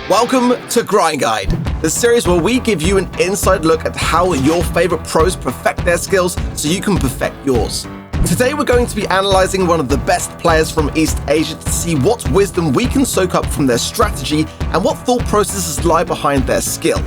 Welcome to Grind Guide, the series where we give you an inside look at how your favorite pros perfect their skills so you can perfect yours. Today we're going to be analyzing one of the best players from East Asia to see what wisdom we can soak up from their strategy and what thought processes lie behind their skill.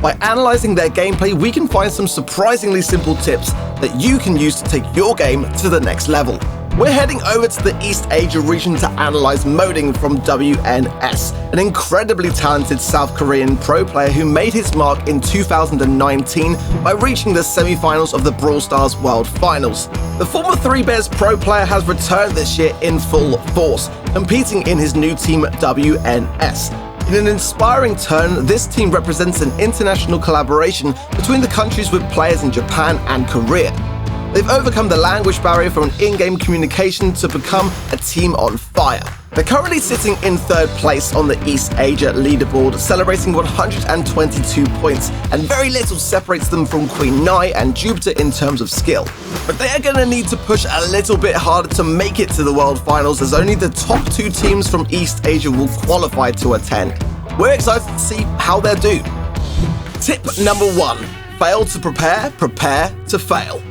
By analyzing their gameplay, we can find some surprisingly simple tips that you can use to take your game to the next level. We're heading over to the East Asia region to analyze Moding from WNS, an incredibly talented South Korean pro player who made his mark in 2019 by reaching the semi-finals of the Brawl Stars World Finals. The former Three Bears pro player has returned this year in full force, competing in his new team WNS. In an inspiring turn, this team represents an international collaboration between the countries with players in Japan and Korea. They've overcome the language barrier from in-game communication to become a team on fire. They're currently sitting in third place on the East Asia leaderboard, celebrating 122 points, and very little separates them from Queen Nai and Jupiter in terms of skill. But they are going to need to push a little bit harder to make it to the World Finals, as only the top two teams from East Asia will qualify to attend. We're excited to see how they do. Tip number 1. Fail to prepare, prepare to fail.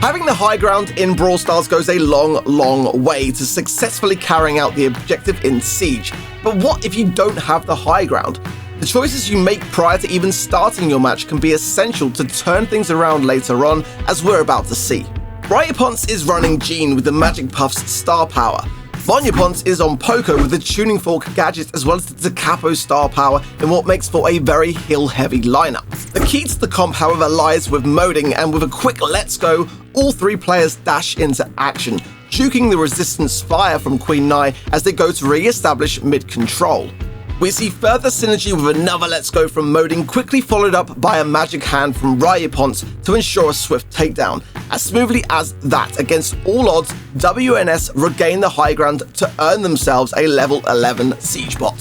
Having the high ground in Brawl Stars goes a long way to successfully carrying out the objective in Siege. But what if you don't have the high ground? The choices you make prior to even starting your match can be essential to turn things around later on, as we're about to see. Rayapons is running Jean with the Magic Puff's star power. Vonyapons is on Poco with the Tuning Fork gadget as well as the Capo star power in what makes for a very heal-heavy lineup. The key to the comp, however, lies with Moding, and with a quick let's go, all three players dash into action, juking the resistance fire from Queen Nai as they go to re-establish mid-control. We see further synergy with another let's go from Moding, quickly followed up by a magic hand from Rayapons to ensure a swift takedown. As smoothly as that, against all odds, WNS regain the high ground to earn themselves a level 11 siege bot.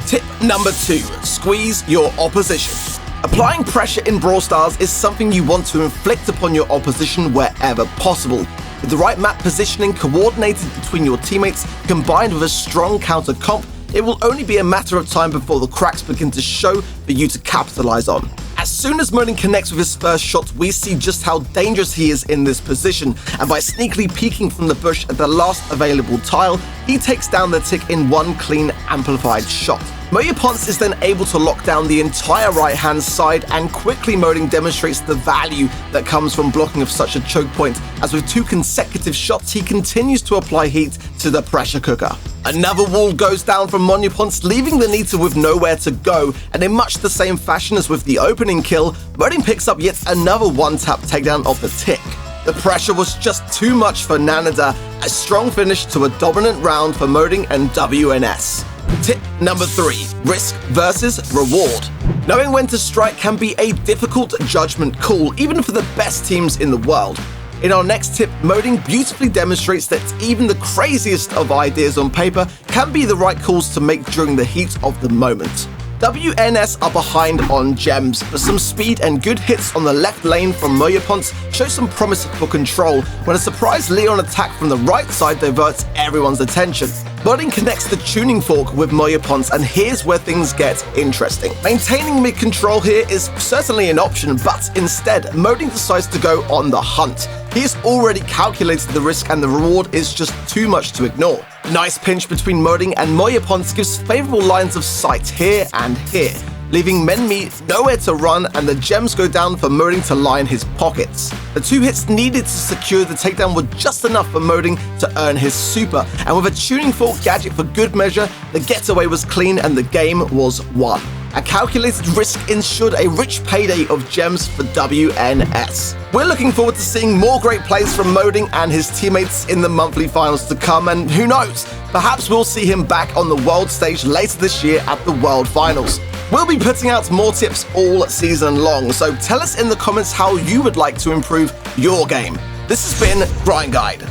Tip number 2. Squeeze your opposition. Applying pressure in Brawl Stars is something you want to inflict upon your opposition wherever possible. With the right map positioning coordinated between your teammates combined with a strong counter comp, it will only be a matter of time before the cracks begin to show for you to capitalize on. As soon as Moding connects with his first shot, we see just how dangerous he is in this position, and by sneakily peeking from the bush at the last available tile, he takes down the tick in one clean, amplified shot. Moyapons is then able to lock down the entire right-hand side, and quickly Moding demonstrates the value that comes from blocking of such a choke point, as with 2 consecutive shots he continues to apply heat to the pressure cooker. Another wall goes down from Moyapons, leaving the Nita with nowhere to go, and in much the same fashion as with the opening kill, Moding picks up yet another one-tap takedown of the tick. The pressure was just too much for Nanada, a strong finish to a dominant round for Moding and WNS. Tip number 3. Risk versus reward. Knowing when to strike can be a difficult judgment call, even for the best teams in the world. In our next tip, Moding beautifully demonstrates that even the craziest of ideas on paper can be the right calls to make during the heat of the moment. WNS are behind on gems, but some speed and good hits on the left lane from Moyapons show some promise for control when a surprise Leon attack from the right side diverts everyone's attention. Moding connects the Tuning Fork with Moyapons, and here's where things get interesting. Maintaining mid-control here is certainly an option, but instead, Moding decides to go on the hunt. He's already calculated the risk, and the reward is just too much to ignore. Nice pinch between Moding and Moyapons gives favorable lines of sight here and here, leaving Menmi nowhere to run, and the gems go down for Moding to line his pockets. The 2 hits needed to secure the takedown were just enough for Moding to earn his super, and with a Tuning Fork gadget for good measure, the getaway was clean and the game was won. A calculated risk ensured a rich payday of gems for WNS. We're looking forward to seeing more great plays from Moding and his teammates in the monthly finals to come, and who knows, perhaps we'll see him back on the world stage later this year at the World Finals. We'll be putting out more tips all season long, so tell us in the comments how you would like to improve your game. This has been Grind Guide.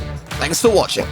Thanks for watching.